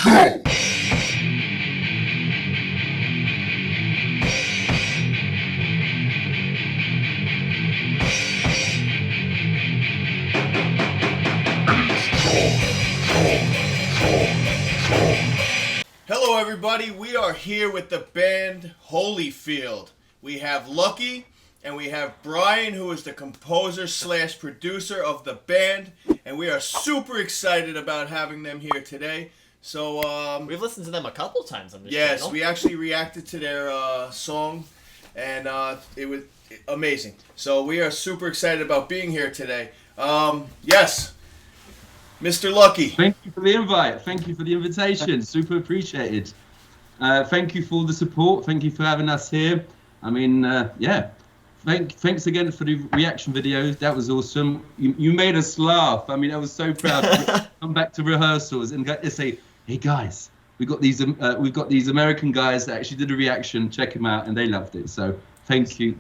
Hello everybody, we are here with the band Holyfield. We have Lucky and we have Brian, who is the composer slash producer of the band, and we are super excited about having them here today. So we've listened to them a couple times on this yes, channel. we actually reacted to their song, and it was amazing. So we are super excited about being here today. Yes, Mr. Lucky. Thank you for the invite. Thank you for the invitation. Super appreciated. Thank you for all the support. Thank you for having us here. I mean, yeah. Thanks again for the reaction videos. That was awesome. You made us laugh. I mean, I was so proud to come back to rehearsals and say, "Hey guys, we've got these American guys that actually did a reaction. Check them out," and they loved it. So thank you.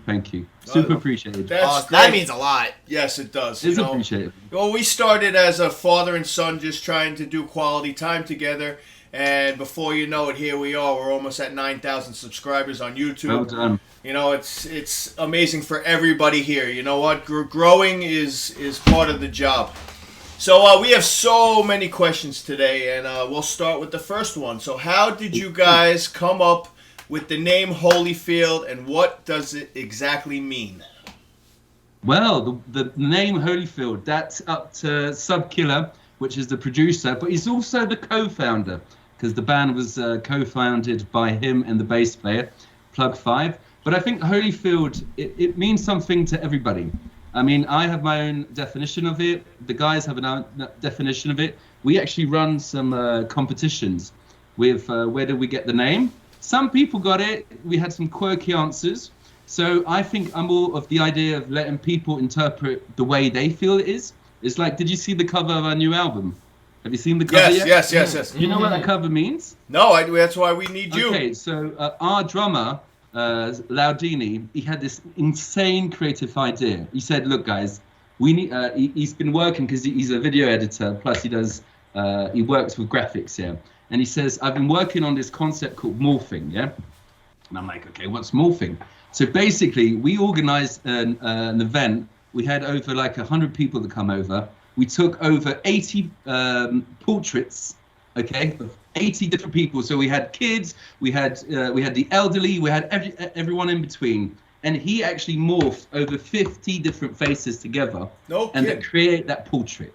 Super appreciated. That means a lot. Yes, it does. It's appreciated. Well, we started as a father and son, just trying to do quality time together. And before you know it, here we are. We're almost at 9,000 subscribers on YouTube. Well done. You know, it's amazing for everybody here. You know what? Growing is part of the job. So we have so many questions today, and we'll start with the first one. So how did you guys come up with the name Holyfield, and what does it exactly mean? Well, the name Holyfield, that's up to KILLAH, which is the producer, but he's also the co-founder, because the band was co-founded by him and the bass player, Plug 5. But I think Holyfield, it means something to everybody. I mean, I have my own definition of it. The guys have an own definition of it. We actually run some competitions with where did we get the name? Some people got it. We had some quirky answers. So I think I'm more of the idea of letting people interpret the way they feel it is. It's like, did you see the cover of our new album? Have you seen the cover yet? Yes. Do you know what that cover means? No, that's why we need you. Okay, so our drummer, Laudini, he had this insane creative idea. He said, look guys, we need, he's been working because he's a video editor, plus he works with graphics, yeah. And he says, I've been working on this concept called morphing, yeah? And I'm like, okay, what's morphing? So basically, we organized an event. We had over like 100 people that come over. We took over 80 portraits, okay, of 80 different people. So we had kids, we had the elderly, we had everyone in between. And he actually morphed over 50 different faces together and then create that portrait.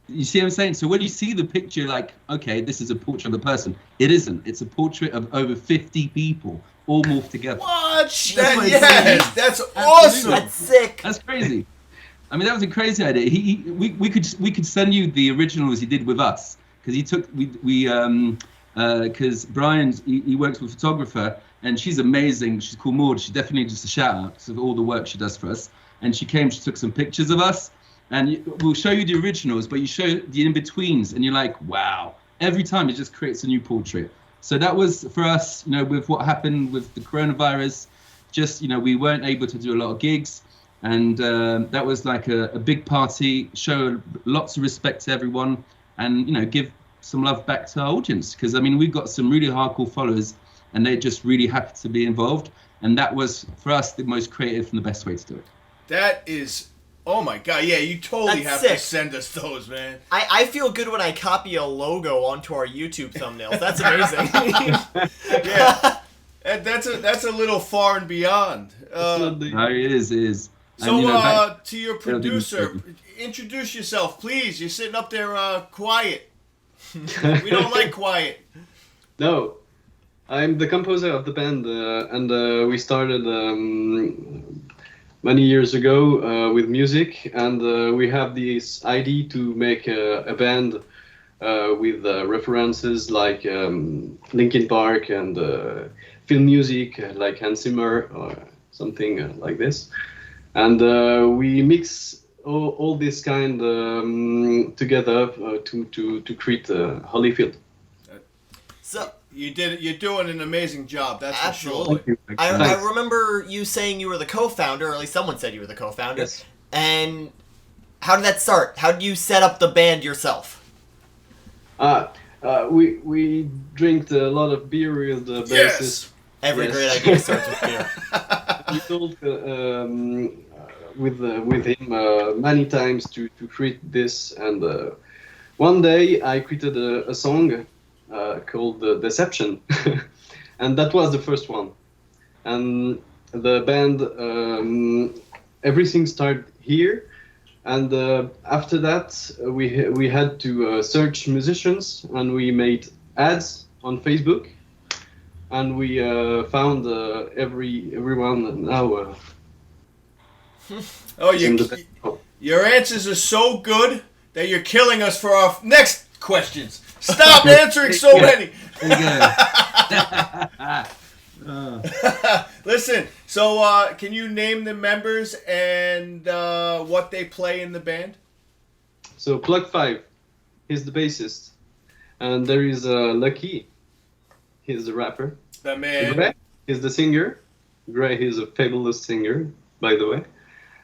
You see what I'm saying? So when you see the picture, like, okay, this is a portrait of a person. It isn't. It's a portrait of over 50 people all morphed together. What? That's awesome. That's sick. That's crazy. I mean, that was a crazy idea. We could send you the originals he did with us, because because Brian he works with a photographer, and she's amazing. She's called Maud. She definitely just a shout out for all the work she does for us. And she took some pictures of us. And we'll show you the originals, but you show the in-betweens, and you're like, wow. Every time it just creates a new portrait. So that was, for us, you know, with what happened with the coronavirus, just, you know, we weren't able to do a lot of gigs. And that was like a big party, show lots of respect to everyone, and, you know, give some love back to our audience. Because, I mean, we've got some really hardcore followers, and they're just really happy to be involved. And that was, for us, the most creative and the best way to do it. That is... Oh my god, yeah, you totally have to send us those, man. I feel good when I copy a logo onto our YouTube thumbnails. That's amazing. Yeah, that's a little far and beyond. It is. So, and, you know, to your producer, introduce yourself, please. You're sitting up there quiet. We don't like quiet. No, I'm the composer of the band, and we started many years ago with music, and we have this idea to make a band with references like Linkin Park and film music like Hans Zimmer or something like this, and we mix all this kind together to create Holyfield. So you're doing an amazing job. That's absolutely. For sure. I remember you saying you were the co-founder, or at least someone said you were the co-founder. Yes. And how did that start? How did you set up the band yourself? We drink a lot of beer with the bassist. Every Yes. great idea starts with beer. We talked with him many times to create this, and one day I created a song called Deception, and that was the first one. And the band, everything started here, and after that we had to search musicians, and we made ads on Facebook, and we found everyone now. Oh, is in the your answers are so good that you're killing us for our next questions. Stop answering so many. There you go. Listen, so can you name the members and what they play in the band? So Plug 5, he's the bassist, and there is Lucky, he's the rapper. The man. Gray is the singer. Gray is a fabulous singer, by the way.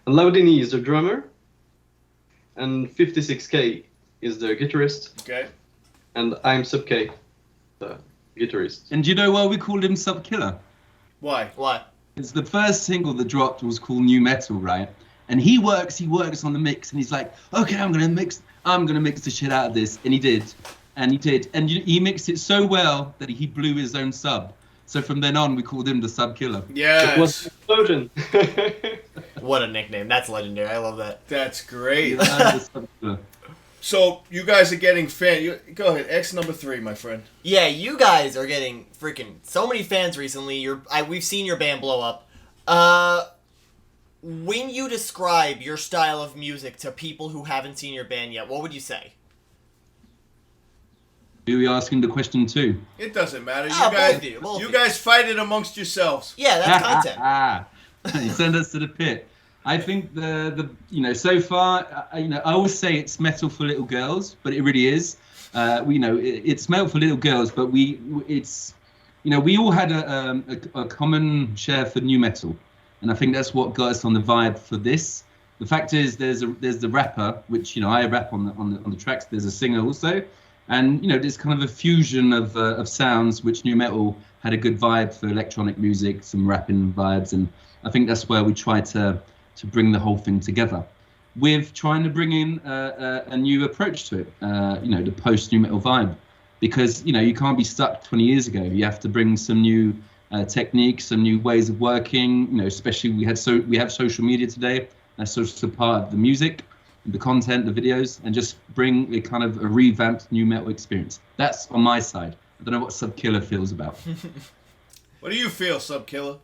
And Laudini is the drummer. And 56K is the guitarist. Okay. And I'm Sub K, the guitarist. And do you know why we called him Sub KILLAH? Why? What? It's the first single that dropped was called New Metal, right? And he works on the mix, and he's like, okay, I'm gonna mix the shit out of this, and he did, and he mixed it so well that he blew his own sub. So from then on, we called him the Sub KILLAH. Yes. It was an explosion. What a nickname. That's legendary. I love that. That's great. The Sub KILLAH. So you guys are getting go ahead. X number 3, my friend. Yeah, you guys are getting freaking so many fans recently. We've seen your band blow up. When you describe your style of music to people who haven't seen your band yet, what would you say? Are we asking the question too? It doesn't matter. You Ah, guys, both of you, both you of you. guys fight it amongst yourselves. Yeah, that's content. You send us to the pit. I think the so far, I always say it's metal for little girls, but it really is. It's metal for little girls, but we all had a common share for new metal, and I think that's what got us on the vibe for this. The fact is, there's the rapper, which I rap on the tracks. There's a singer also, and there's kind of a fusion of sounds, which new metal had a good vibe for electronic music, some rapping vibes, and I think that's where we try to bring the whole thing together, with trying to bring in a new approach to it, the post-new metal vibe, because you can't be stuck 20 years ago. You have to bring some new techniques, some new ways of working. Especially we have social media today. That's also part of the music, the content, the videos, and just bring a kind of a revamped new metal experience. That's on my side. I don't know what Sub KILLAH feels about. What do you feel, Sub KILLAH?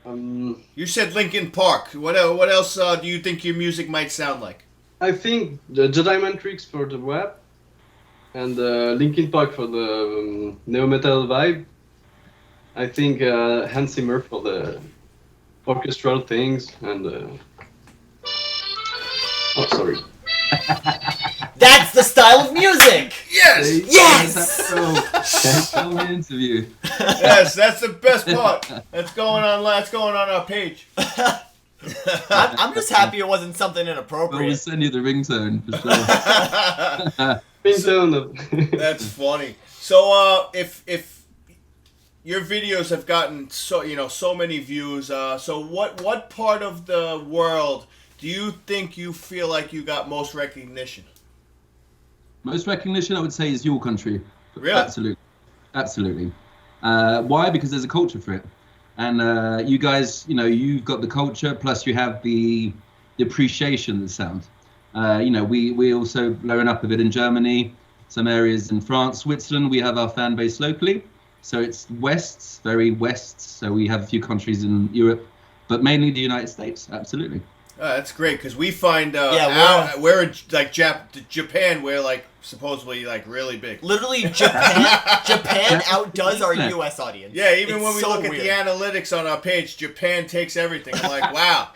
You said Linkin Park. What else do you think your music might sound like? I think the Jedi Matrix for the rap, and Linkin Park for the neo metal vibe. I think Hans Zimmer for the orchestral things, and sorry. That's the style of music! Yes! Yes! Tell me interview. Yes, that's the best part. That's going on our page. I'm just happy it wasn't something We'll inappropriate. send you the ringtone for sure. Ringtone. That's funny. So if your videos have gotten so many views, so what part of the world do you think you feel like you got most recognition? Most recognition, I would say, is your country. Really? Absolutely. Why? Because there's a culture for it, and you guys, you've got the culture, plus you have the appreciation of the sound. We also blowing up a bit in Germany, some areas in France, Switzerland. We have our fan base locally, so it's very west. So we have a few countries in Europe, but mainly the United States. Absolutely. That's great because we find we're in like Japan. We're like supposedly like really big. Literally, Japan outdoes our U.S. audience. Yeah, even It's when we so look weird. at the analytics on our page, Japan takes everything. I'm like, wow.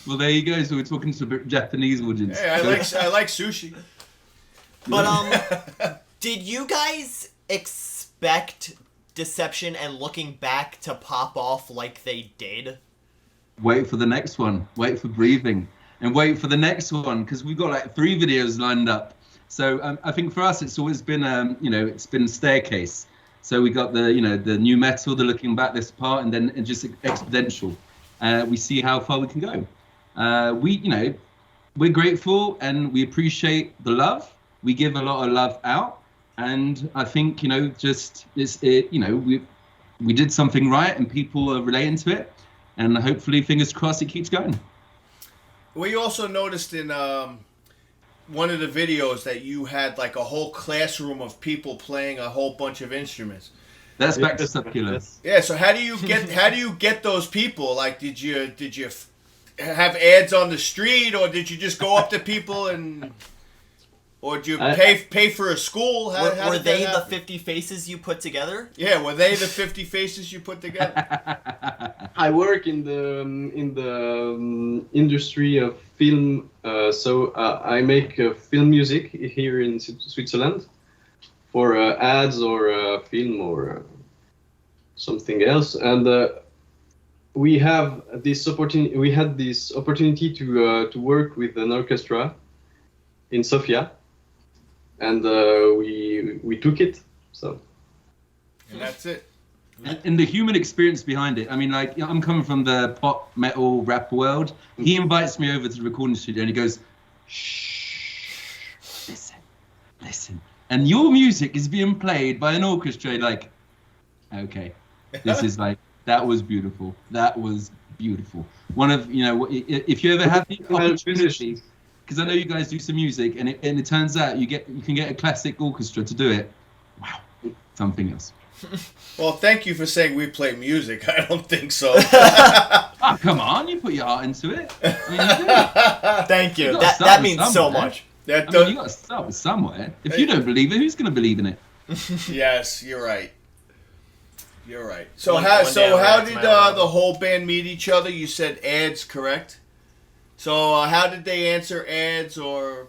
Well, there you go. So we're talking to a Japanese audience. Hey, I like sushi. But did you guys expect Deception and Looking Back to pop off like they did? Wait for the next one. Wait for Breathing, and wait for the next one, because we've got like 3 videos lined up. So I think for us, it's always been, it's been staircase. So we got the new metal, the looking back this part, and then just exponential. We see how far we can go. We're grateful and we appreciate the love. We give a lot of love out, and I think we did something right, and people are relating to it, and hopefully, fingers crossed, it keeps going. We also noticed in one of the videos that you had like a whole classroom of people playing a whole bunch of instruments. That's back to KILLAH. Yeah. So how do you get those people? Like, did you have ads on the street, or did you just go up to people or did you pay for a school? Were they the 50 faces you put together? Yeah, were they the 50 faces you put together? I work in the industry of film, so I make film music here in Switzerland for ads or film or something else, and we have this opportunity. We had this opportunity to work with an orchestra in Sofia, and we took it. So, and that's it. And the human experience behind it. I mean, like, I'm coming from the pop, metal, rap world. He invites me over to the recording studio, and he goes, "Shh, listen. And your music is being played by an orchestra." Like, okay, this is like, that was beautiful. That was beautiful. One of, if you ever have the opportunity, because I know you guys do some music, and it turns out you can get a classic orchestra to do it. Wow, something else. Well, thank you for saying we play music. I don't think so. Oh, come on, you put your heart into it. I mean, you do. Thank you. You That means so much. You got to start with somewhere. If you don't believe it, who's going to believe in it? Yes, you're right. You're right. So how did the whole band meet each other? You said ads, correct? So how did they answer ads, or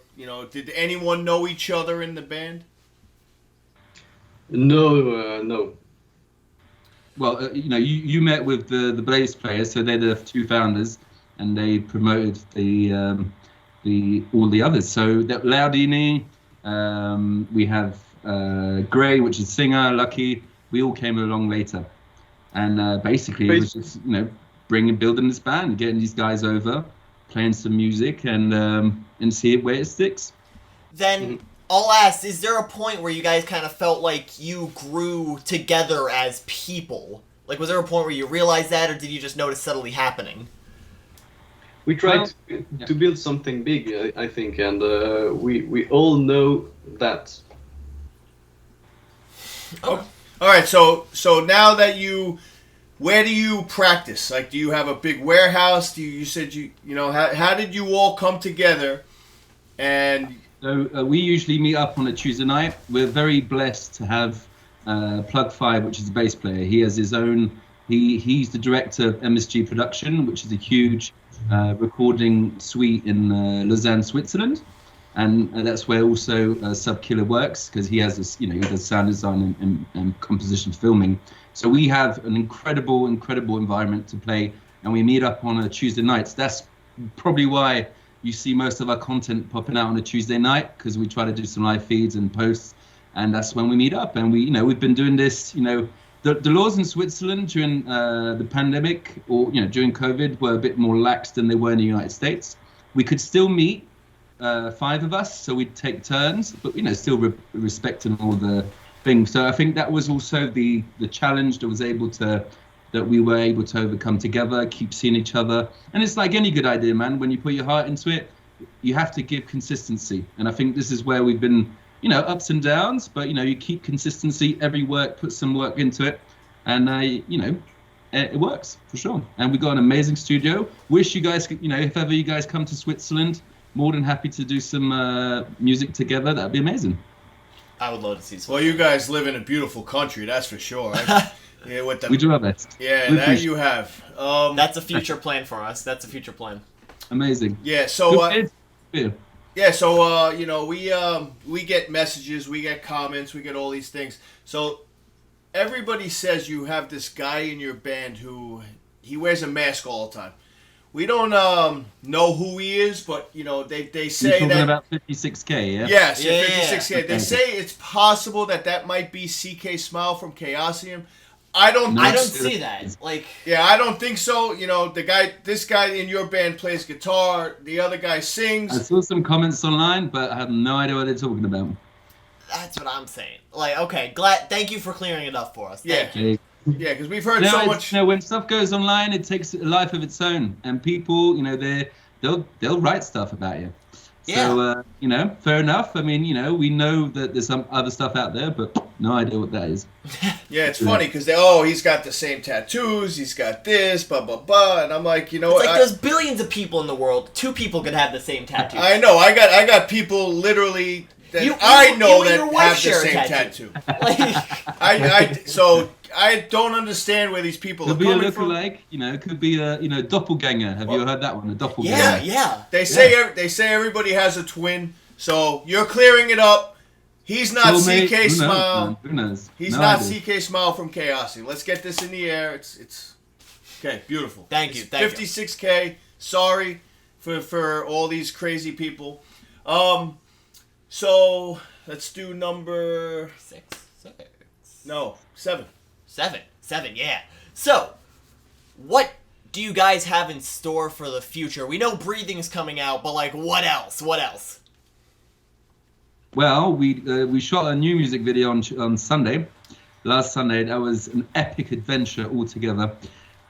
did anyone know each other in the band? No. Well, you met with the Blaze players, so they're the two founders, and they promoted all the others. So that Laudini, we have Gray, which is singer, Lucky. We all came along later, and basically it was just building this band, getting these guys over, playing some music, and see where it sticks. Then I'll ask: is there a point where you guys kind of felt like you grew together as people? Like, was there a point where you realized that, or did you just notice subtly happening? We tried to build something big, I think, and we all know that. Okay. All right. So now that where do you practice? Like, do you have a big warehouse? You said how did you all come together? And so we usually meet up on a Tuesday night. We're very blessed to have Plug 5, which is the bass player. He has his own. He's the director of MSG Production, which is a huge recording suite in Lausanne, Switzerland, and that's where also KILLAH works, because he has this, he does sound design and composition filming. So we have an incredible environment to play, and we meet up on a Tuesday nights. That's probably why you see most of our content popping out on a Tuesday night, because we try to do some live feeds and posts, and that's when we meet up. And we've been doing this, the laws in Switzerland during the pandemic, or during COVID, were a bit more lax than they were in the United States. We could still meet 5 of us, so we'd take turns, but still respecting all the things. So I think that was also the challenge that we were able to overcome together, keep seeing each other. And it's like any good idea, man. When you put your heart into it, you have to give consistency. And I think this is where we've been, ups and downs, but you keep consistency. Every work, put some work into it, and it works for sure. And we got an amazing studio. Wish you guys could, if ever you guys come to Switzerland, more than happy to do some music together. That'd be amazing. I would love to see some. Well, you guys live in a beautiful country, that's for sure. We do our best. Yeah, that you have. That's a future plan for us. That's a future plan. Amazing. Yeah. So. Yeah, so we get messages, we get comments, we get all these things. So everybody says you have this guy in your band who he wears a mask all the time. we don't know who he is, but you know they You're say talking that. about 56K, yeah? Yes, Yeah. 56K. They Okay. say it's possible that might be CK Smile from Chaosium. I don't. No. I think don't so. see that. Like, Yeah, I don't think so. You know, this guy in your band plays guitar. The other guy sings. I saw some comments online, but I have no idea what they're talking about. that's what I'm saying. Like, okay, thank you for clearing it up for us. Yeah. Thank you. Yeah, because we've heard No, so it's- much. you know, when stuff goes online, it takes a life of its own, and people, you know, they'll write stuff about you. So, you know, fair enough. I mean, you know, we know that there's some other stuff out there, but no idea what that is. Yeah, it's funny because he's got the same tattoos. He's got this, blah blah blah, and I'm like, you know It's what? like there's billions of people in the world. 2 people could have the same tattoo. I know. I got people literally that You- I you- know you and your that wife have the share a same tattoo. tattoo. So I don't understand where these people Could are be a coming from. lookalike, you know, could be a, you know, doppelganger. Have you heard that one? A doppelganger. yeah. They say everybody has a twin. So you're clearing it up. He's not Soulmate, CK who knows, Smile. man? Who knows? He's No not idea. CK Smile from Chaosium. Let's get this in the air. It's okay. Beautiful. Thank you, It's thank you. 56K. Sorry for all these crazy people. So let's do number 6. no 7. 7, yeah. So, what do you guys have in store for the future? We know Breathing's coming out, but like, what else? What else? Well, we shot a new music video on Sunday, last Sunday. That was an epic adventure altogether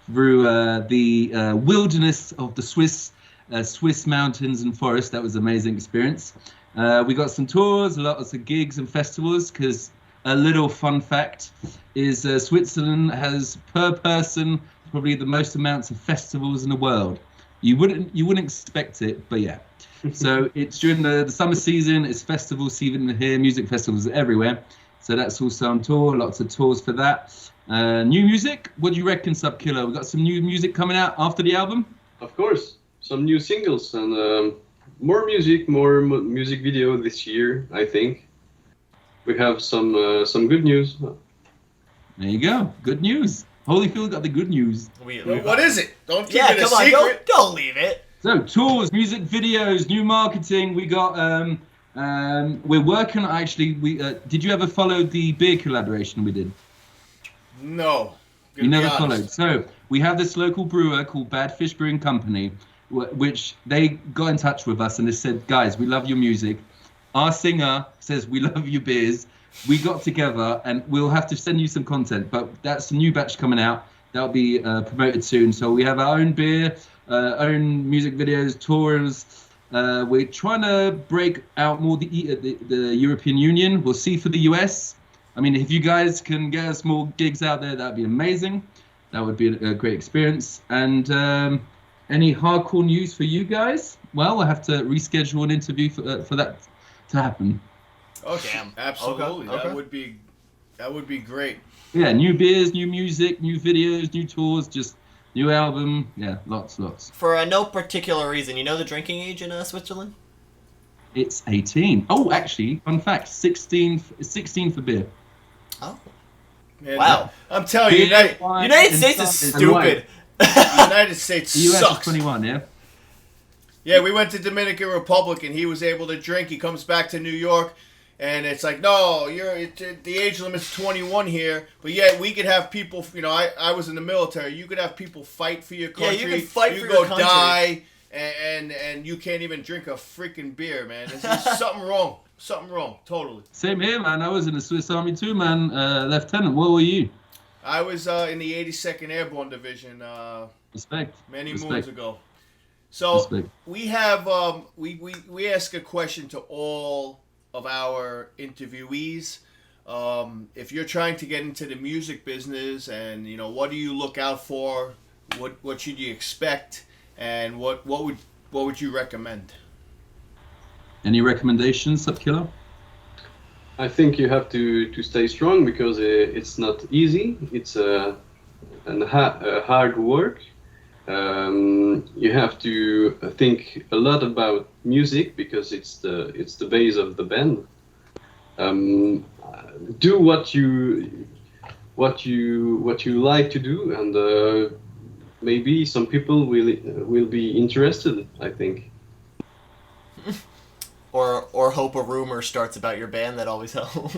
through the wilderness of the Swiss mountains and forests. That was an amazing experience. We got some tours, lots of gigs and festivals. Because a little fun fact is Switzerland has per person probably the most amounts of festivals in the world. You wouldn't expect it, but yeah. So it's during the summer season. It's festival season here, music festivals everywhere. So that's also on tour. Lots of tours for that. New music. What do you reckon, Sub Killer? We got some new music coming out after the album. Of course, some new singles and more music video this year. I think we have some good news. There you go. Good news. Holyfield got the good news. What is it? Don't keep Yeah, it a come on, secret. don't leave it. So tours, music videos, new marketing. We got. We're working. Actually, did you ever follow the beer collaboration we did? No. You never followed. So we have this local brewer called Bad Fish Brewing Company, which they got in touch with us and they said, guys, we love your music. Our singer says we love your beers. We got together and we'll have to send you some content, but that's a new batch coming out. That'll be promoted soon. So we have our own beer, own music videos, tours. We're trying to break out more the European Union. We'll see for the US. I mean, if you guys can get us more gigs out there, that'd be amazing. That would be a great experience. And any hardcore news for you guys? Well, we'll have to reschedule an interview for that to happen. Oh, Damn. absolutely. Okay. That would be great. Yeah, new beers, new music, new videos, new tours, just new album. Yeah, lots. For no particular reason, you know the drinking age in Switzerland? It's 18. Oh, actually, fun fact, 16 for beer. Oh. Man, Wow. I'm telling you, Beer, wine, United and States is cider. stupid. United States The US sucks. is 21, yeah? Yeah, we went to Dominican Republic and he was able to drink. He comes back to New York and it's like, no, the age limit's 21 here. But yet we could have people, you know, I was in the military. You could have people fight for your country. Yeah, you could fight for go your country. die and you can't even drink a freaking beer, man. There's something wrong. Something wrong, totally. Same here, man. I was in the Swiss Army too, man. Lieutenant, what were you? I was in the 82nd Airborne Division Respect. many Respect. moons ago. So Respect. we have we ask a question to all of our interviewees. If you're trying to get into the music business, and you know, what do you look out for? What should you expect? And what would you recommend? Any recommendations, Sub Killer? I think you have to stay strong because it's not easy. It's hard work. You have to think a lot about music because it's the base of the band. Do what you like to do, and maybe some people will be interested, I think. Or hope a rumor starts about your band. That always helps.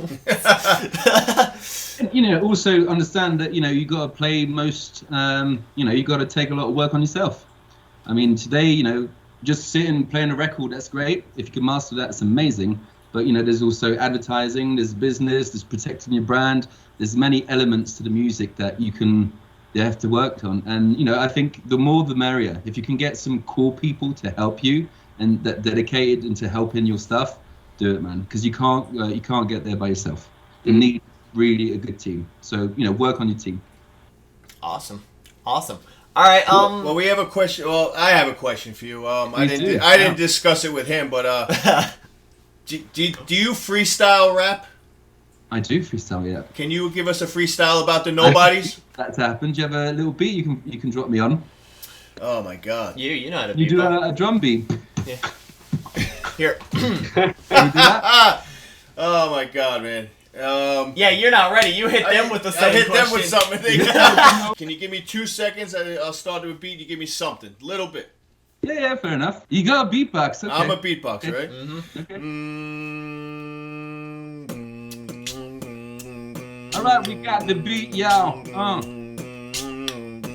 You know, also understand that, you know, you got to play most, you know, you got to take a lot of work on yourself. I mean, today, you know, just sitting and playing a record, that's great. If you can master that, it's amazing. But, you know, there's also advertising, there's business, there's protecting your brand. There's many elements to the music that you have to work on. And, you know, I think the more the merrier. If you can get some cool people to help you and that dedicated into helping your stuff, do it, man. Because you can't get there by yourself. You need really a good team. So, you know, work on your team. Awesome. All right. Well, we have a question. Well, I have a question for you. I didn't discuss it with him, but do you freestyle rap? I do freestyle, yeah. Can you give us a freestyle about the Nobodies? That's happened. Do you have a little beat you can drop me on? Oh my God. You know how to You do beatbox. a drum beat. Yeah. Here. Can you do that? Oh my God, man. Yeah, you're not ready. You hit them with the same I hit question. them with something. Can you give me 2 seconds? I'll start with a beat. You give me something, little bit. Yeah, fair enough. You got a beatbox. Okay. I'm a beatboxer, right? Mm-hmm. Okay. Mm-hmm. All right, we got the beat, y'all.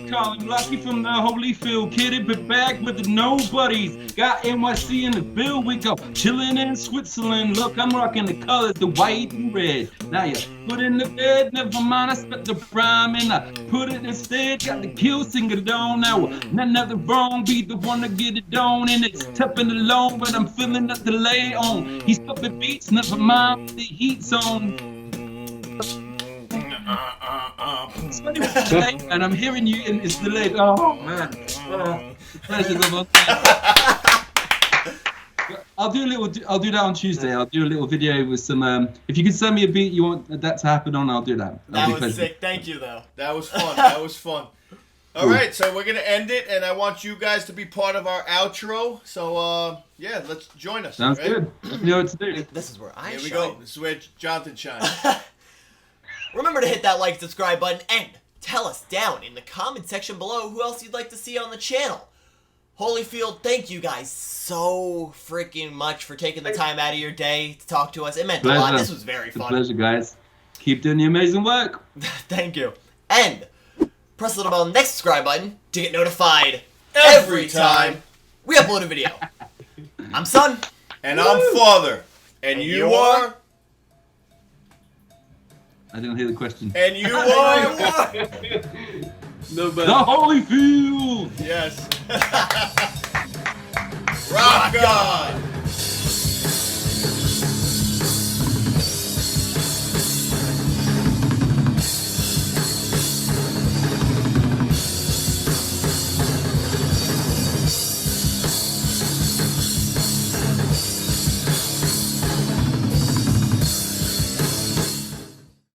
Calling Lucky from the Holyfield, kitty, but back with the Nobodies. Got NYC in the bill, we go chilling in Switzerland. Look, I'm rocking the colors, the white and red. Now you put in the bed, never mind, I spent the rhyme and I put it instead. Got the kill, sing it on now. None of the wrong, be the one to get it on. And it's tough and alone, but I'm feeling the delay on. He's pumping beats, never mind, the heat's on. It's funny with the delay, and I'm hearing you and it's delayed. Oh man. Pleasure, love. I'll do that on Tuesday. I'll do a little video with some. If you can send me a beat you want that to happen on, I'll do that. That was sick. Thank you, though. That was fun. All right, so we're gonna end it, and I want you guys to be part of our outro. So yeah, let's join us. Sounds right? good. You know what to do. This is where I Here we shine. go. This is where Jonathan shines. Remember to hit that like, subscribe button, and tell us down in the comment section below who else you'd like to see on the channel. Holyfield, thank you guys so freaking much for taking the time out of your day to talk to us. It meant a lot. This was very fun. Pleasure, guys. Keep doing the amazing work. Thank you. And press the little bell next subscribe button to get notified every time we upload a video. I'm Son. And I'm Father. And you are? I didn't hear the question. And you are? Nobody. The Holyfield! Yes. Rock on!